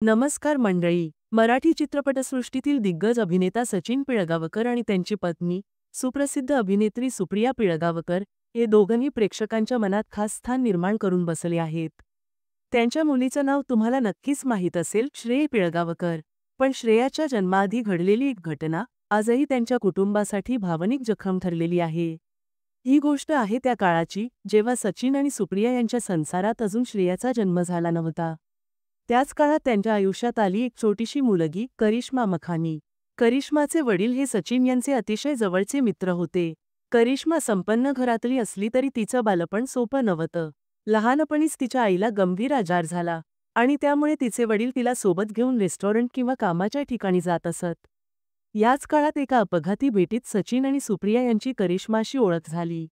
नमस्कार मंडळी. मराठी चित्रपटसृष्टीतील दिग्गज अभिनेता सचिन पिळगावकर आणि त्यांची पत्नी, सुप्रसिद्ध अभिनेत्री सुप्रिया पिळगावकर हे दोघंही प्रेक्षकांच्या मनात खास स्थान निर्माण करून बसले आहेत. त्यांच्या मुलीचं नाव तुम्हाला नक्कीच माहीत असेल, श्रेय पिळगावकर. पण श्रेयाच्या जन्माआधी घडलेली एक घटना आजही त्यांच्या कुटुंबासाठी भावनिक जखम ठरलेली आहे. ही गोष्ट आहे त्या काळाची, जेव्हा सचिन आणि सुप्रिया यांच्या संसारात अजून श्रेयाचा जन्म झाला नव्हता. त्याच काळात त्यांच्या आयुष्यात आली एक छोटीशी मुलगी, करिश्मा मखानी. करिश्माचे वडील हे सचिन यांचे अतिशय जवळचे मित्र होते. करिश्मा संपन्न घरातली असली तरी तिचं बालपण सोपं नव्हतं. लहानपणीच तिच्या आईला गंभीर आजार झाला आणि त्यामुळे तिचे वडील तिला सोबत घेऊन रेस्टॉरंट किंवा कामाच्या ठिकाणी जात असत. याच काळात एका अपघाती भेटीत सचिन आणि सुप्रिया यांची करिश्माशी ओळख झाली.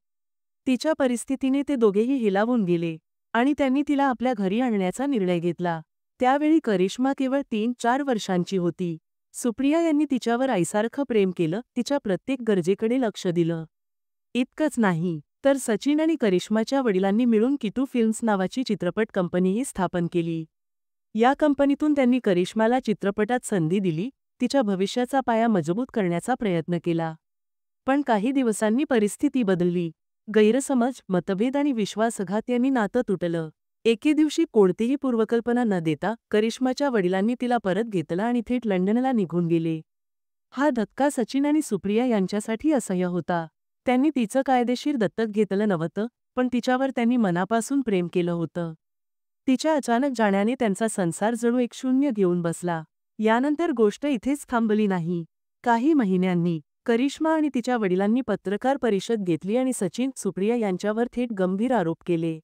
तिच्या परिस्थितीने ते दोघेही हेलावून गेले आणि त्यांनी तिला आपल्या घरी आणण्याचा निर्णय घेतला. त्यावेळी करिश्मा केवळ 3-4 वर्षांची होती. सुप्रिया यांनी तिच्यावर आईसारखं प्रेम केलं, तिच्या प्रत्येक गरजेकडे लक्ष दिलं. इतकंच नाही, तर सचिन आणि करिश्माच्या वडिलांनी मिळून किटू फिल्म्स नावाची चित्रपट कंपनीही स्थापन केली. या कंपनीतून त्यांनी करिश्माला चित्रपटात संधी दिली, तिच्या भविष्याचा पाया मजबूत करण्याचा प्रयत्न केला. पण काही दिवसांनी परिस्थिती बदलली. गैरसमज, मतभेद आणि विश्वासघात यांनी नातं तुटलं. एके दिवशी कोणतीही पूर्वकल्पना न देता करिश्माच्या वडिलांनी तिला परत घेतलं आणि थेट लंडनला निघून गेले. हा धक्का सचिन आणि सुप्रिया यांच्यासाठी असह्य होता. त्यांनी तिचं कायदेशीर दत्तक घेतलं नव्हतं, पण तिच्यावर त्यांनी मनापासून प्रेम केलं होतं. तिच्या अचानक जाण्याने त्यांचा संसार जणू एक शून्य घेऊन बसला. यानंतर गोष्ट इथेच थांबली नाही. काही महिन्यांनी करिश्मा आणि तिच्या वडिलांनी पत्रकार परिषद घेतली आणि सचिन, सुप्रिया यांच्यावर थेट गंभीर आरोप केले.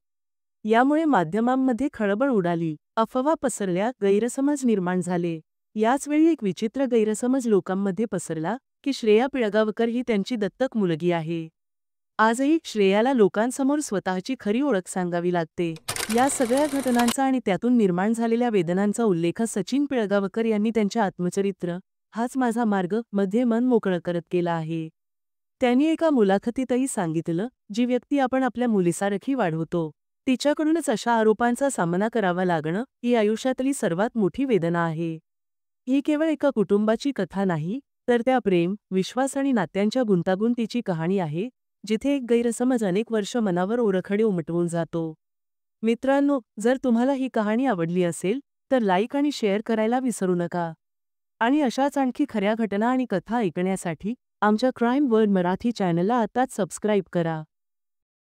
यामुळे माध्यमांमध्ये खळबळ उडाली, अफवा पसरल्या, गैरसमज निर्माण झाले. याचवेळी एक विचित्र गैरसमज लोकांमध्ये पसरला की श्रेया पिळगावकर ही त्यांची दत्तक मुलगी आहे. आजही श्रेयाला लोकांसमोर स्वतःची खरी ओळख सांगावी लागते. या सगळ्या घटनांचा आणि त्यातून निर्माण झालेल्या वेदनांचा उल्लेख सचिन पिळगावकर यांनी त्यांच्या आत्मचरित्र हाच माझा मार्ग मध्ये मन मोकळं करत केला आहे. त्यांनी एका मुलाखतीतही सांगितलं, जी व्यक्ती आपण आपल्या मुलीसारखी वाढवतो, तिच्याकडूनच अशा आरोपांचा सामना करावा लागणं ही आयुष्यातली सर्वात मोठी वेदना आहे. ही केवळ एका कुटुंबाची कथा नाही, तर त्या प्रेम, विश्वास आणि नात्यांच्या गुंतागुंतीची कहाणी आहे, जिथे एक गैरसमज अनेक वर्ष मनावर ओरखडे उमटवून जातो. मित्रांनो, जर तुम्हाला ही कहाणी आवडली असेल तर लाईक आणि शेअर करायला विसरू नका. आणि अशाच आणखी खऱ्या घटना आणि कथा ऐकण्यासाठी आमच्या क्राईम वर्ल्ड मराठी चॅनलला आताच सबस्क्राईब करा.